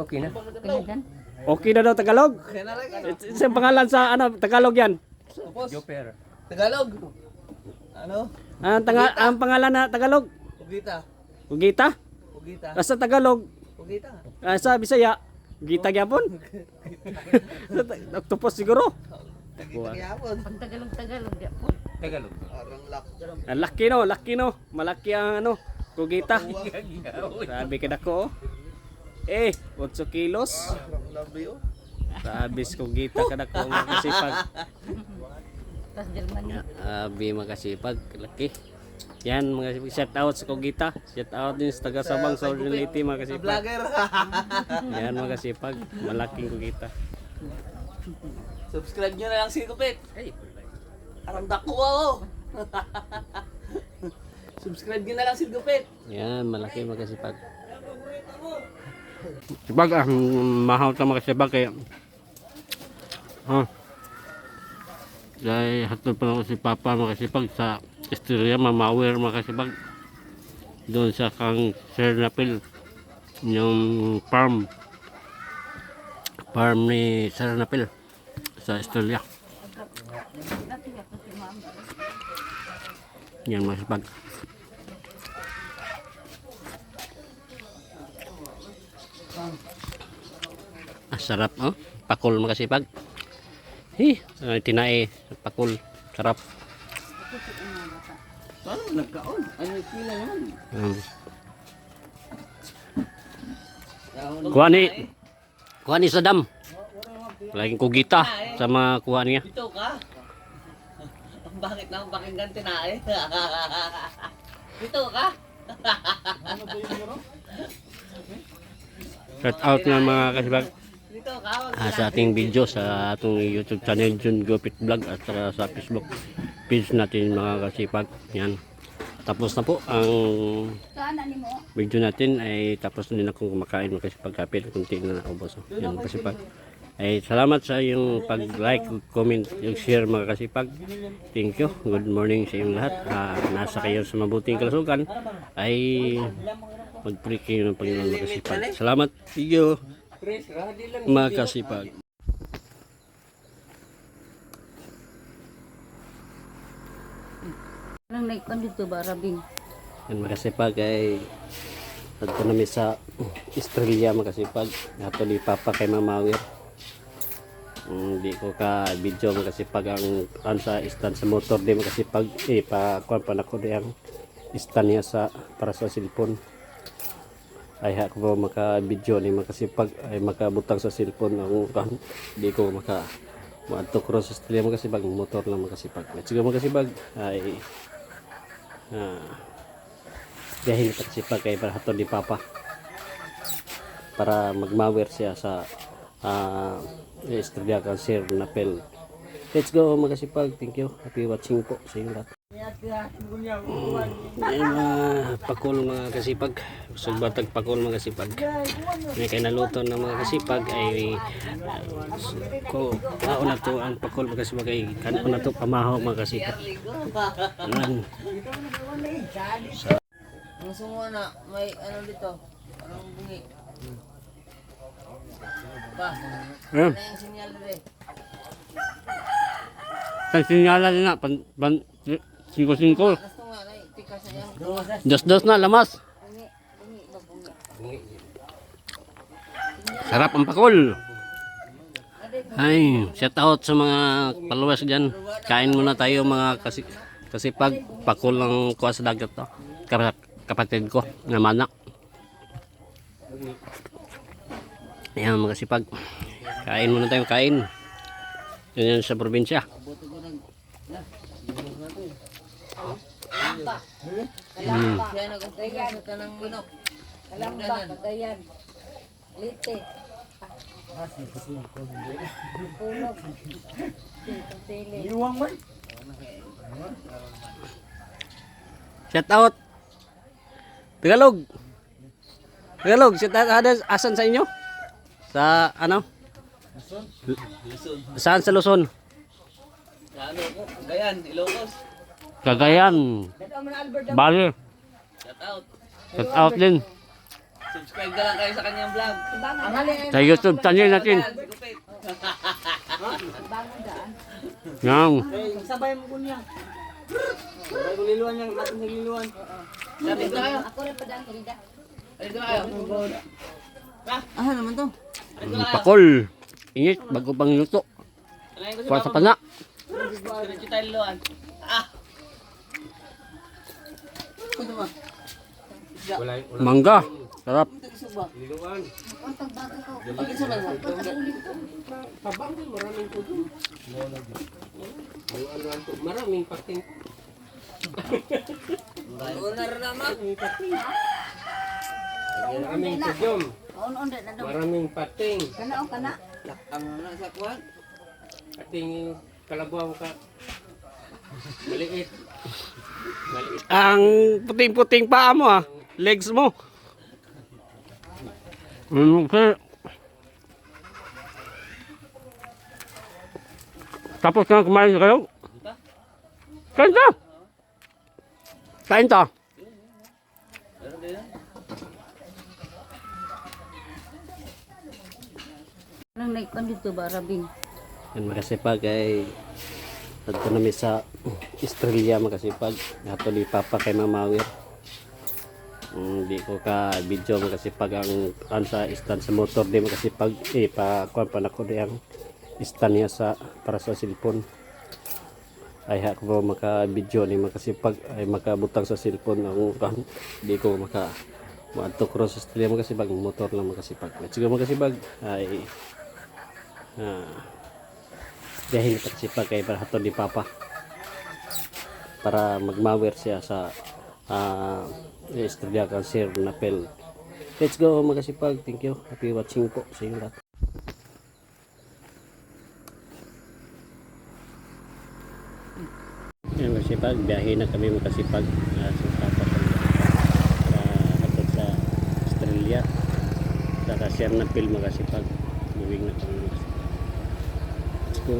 Okay na. Pinagan. Okay na daw Tagalog? Kaya na lang yan. Isa pangalan sa ano Tagalog yan. Tapos, Joper. Tagalog. Ano? Ang pangalan na Tagalog? Ugita. Ugita? Ugita. Sa Tagalog, Ugita. sa Bisaya, Ugita gyapon. Octopus siguro. Ugita kayapon. Pag Tagalog di po. Tagalog. Parang lock. Laki no. Malaki ang ano, Ugita. Sabi ka dako. 8 kilos. Labi oh. Sabis Ugita ka dako makasipag. Tas Germany. Abi makasipag, laki. Yan mga shout out sa Ugita. Shout out din sa taga Sabang sa Ordinality mga Sa kasipag. vlogger. Yan mga kasipag, malaking Ugita. Subscribe nyo na lang si Kupit. Parang dako ako. Subscribe nyo na lang si Kupit. Yan, malaki mga kasipag. Sipag ang mahaw ta mga kasipag kaya dahil hatod pa lang si Papa mga kasipag sa istorya mamawer mga kasipag doon sa kang Sir Napil yung farm ni Sir Napil sa istorya. Yan mga kasipag. Sarap oh, pakul mga kasipag. Tinae pakul, sarap. Paano nagkaon? Ano yung pila naman? Kuha ni Saddam. Laging kugita sa mga kuha niya. Dito ka? Bakit na pakinggan tinae? Dito ka? Shout out na mga kasipag Dito ka? sa ating video sa atong YouTube channel Jun Gopit Vlog at saka sa Facebook page natin mga kasipag. Yan. Tapos na po ang video natin ay tapos na din akong kumakain mga kasipag kapit kunti na naubos. Yan mga kasipag. Ay salamat sa iyong pag-like, comment, yung share mga kasipag. Thank you. Good morning sa inyong lahat. Nasa kayo sa mabuting kalusugan ay mag-pray kayo ng Panginoon mga kasipag. Salamat. Thank you mga kasipag. Lang naikon dito ba rabing. Yan mga kasipag ay nagto namin sa Australia mga kasipag. Nato ni Papa kay Mamawir. Hindi ko ka video mga kasipag ang sa stand sa motor di mga kasipag pa kuan pa nako di ang stand niya sa para sa cellphone. Ay ako maka video ni mga kasipag ay makabutang sa cellphone ang di ko maka maadto cross Australia mga kasipag motor lang mga kasipag. Let's go mga kasipag ay dahil kasipag kay para hatod ni Papa para magmawer siya sa Estrella kan Sir Napel. Let's go mga kasipag. Thank you. Happy watching po sa inyo lahat. Ay pakul mga kasipag. Usog batag pakul mga kasipag. May kay naluto ng mga kasipag ay ko na to ang pakul mga kasipag ay kanon na to pamahaw mga kasipag. Ayan. Ang sungo na, may ano dito. Parang bungi. Ba? Ayan. Ano yung sinyal dito? Ang sinyalan na 5-5. Gusto nga na, tika sa yan. Dos na lamas. Sarap ang pakul. Ay, shout out sa mga followers dyan. Kain muna tayo mga kasipag. Pakul ng kuha sa dagat to. Kapatid ko na manak. Ayan mga kasipag. Kain muna tayo, kain. Yan sa probinsya. Kaya nag-umpisa sa tanang manok. Kalamba, Cagayan. Lite. Pulog. Iwang man. Shout out. Tagalog. Shout out asan sa inyo? Sa ano? Saan sa Luzon? Ano ko? Gayan, Ilocos. Cagayan. Bali. Shout out. Shout out din. Subscribe na lang kayo sa kanyang vlog. Ang hali Sa YouTube channel natin. Gupit. bangon daan. Yan. Sabay mo ko niya. Sabay ko liluan niya, matong liluan. Sabi ko kayo. Ako rin pa daan kanida. Alito na kayo. Ah, naman to. Alito na kayo. Pakol. Init, bago pang luto. Alayin ko si Para sa Papa. pana. Diretso tayo liluan. Ah! Ito ba? Mangga. Sarap. Ito ba? Untag bago ko. Pagin sa lang. Maraming pating. Unar naman. Maraming tudyom. On na daw. Maraming pating. Kana o kana. Lakang na sa kuwan. Pating kalabaw ka. Maliit. Maliit. Ang puting-puting paa mo ah. Legs mo. Okay. Tapos na kumain kayo? Kain ka! Kain ta! Nang naikon dito ba rabing? Yan makasipag ay nagto na mi sa Australia makasipag. Nato ni Papa kay Mamawir. Di ko ka video makasipag ang sa stand sa motor di makasipag pa kuan pa nako di ang stand niya sa para sa cellphone. Ay ha ko maka video ni makasipag ay makabutang sa cellphone ang kan di ko maka maadto cross Australia makasipag motor lang makasipag. Sige makasipag ay dahil pagsipag kay para hato ni Papa para magmawer siya sa Estrella Cancer na pel. Let's go magasipag. Thank you. Happy watching po sa inyo lahat. Yan magasipag. Biyahe na kami magasipag sa Papa sa Australia sa Cancer na pel magasipag. Moving na kami magasipag. Let's go.